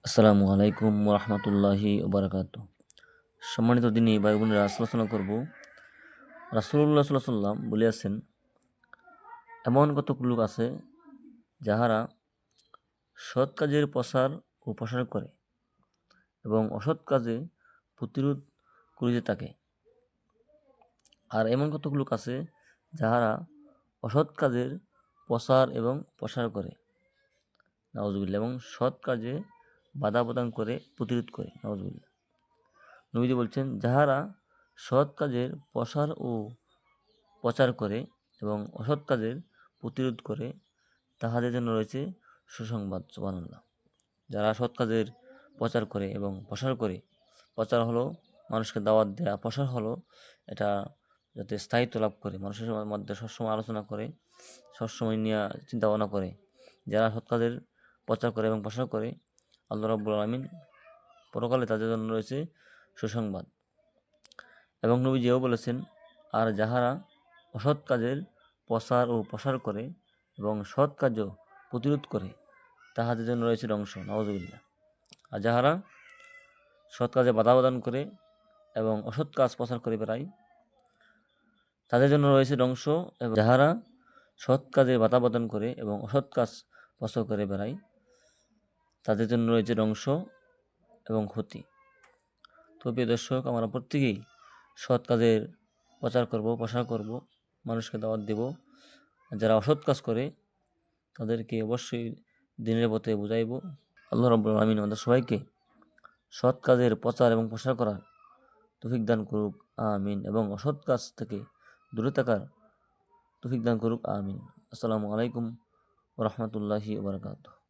আসসালামু আলাইকুম রহমতুল্লাহি ওবরাকাত। সম্মানিত দিনী ভাই বোনেরা, আলোচনা করব রাসূলুল্লাহ সাল্লাল্লাহু আলাইহি সাল্লাম বলিয়াছেন, এমন কতক লোক আছে যাহারা সৎ কাজের প্রচার ও প্রসার করে এবং অসৎ কাজে প্রতিরোধ করিতে থাকে। আর এমন কতক লোক আছে যাহারা অসৎ কাজের প্রচার এবং প্রসার করে, নাউজুবিল্লাহ, এবং সৎ কাজে বাধা প্রদান করে, প্রতিরোধ করে, নাউজুবিল্লাহ। নবীজি বলছেন, যাহারা সৎ কাজের প্রসার ও প্রচার করে এবং অসৎ কাজের প্রতিরোধ করে, তাহাদের জন্য রয়েছে সুসংবাদ। সুবহানাল্লাহ। যারা সৎ কাজের প্রচার করে এবং প্রসার করে, প্রচার হলো মানুষকে দাওয়াত দেয়া, প্রসার হলো এটা যাতে স্থায়িত্ব লাভ করে, মানুষের মধ্যে সবসময় আলোচনা করে, সবসময় নিয়ে চিন্তা ভাবনা করে। যারা সৎ কাজের প্রচার করে এবং প্রসার করে, আল্লাহ রাব্বুল আলামিন পরকালে তাদের জন্য রয়েছে সুসংবাদ। এবং নবীজি এও বলেছেন, আর যাহারা অসৎ কাজের প্রচার ও প্রসার করে এবং সৎ কার্য প্রতিরোধ করে, তাহাদের জন্য রয়েছে ধ্বংস, নাউজুবিল্লাহ। আর যাহারা সৎ কাজে বাধা প্রদান করে এবং অসৎ কাজ প্রচার করে বেড়ায়, তাদের জন্য রয়েছে ধ্বংস। এবং যাহারা সৎ কাজে বাধা প্রদান করে এবং অসৎ কাজ প্রচার করে বেড়ায়, তাদের জন্য রয়েছে ধ্বংস এবং ক্ষতি। তো প্রিয় দর্শক, আমরা প্রত্যেকেই সৎ কাজের প্রচার করব, প্রসার করব, মানুষকে দাওয়াত দেব। যারা অসৎ কাজ করে তাদেরকে অবশ্যই দিনের পথে বুঝাইব। আল্লাহ রাব্বুল আলামিন আমাদের সবাইকে সৎ কাজের প্রচার এবং প্রসার করার তৌফিক দান করুক, আমিন। এবং অসৎ কাজ থেকে দূরে থাকার তৌফিক দান করুক, আমিন। আসসালামু আলাইকুম ওয়া রাহমাতুল্লাহি ওয়া বারাকাতুহু।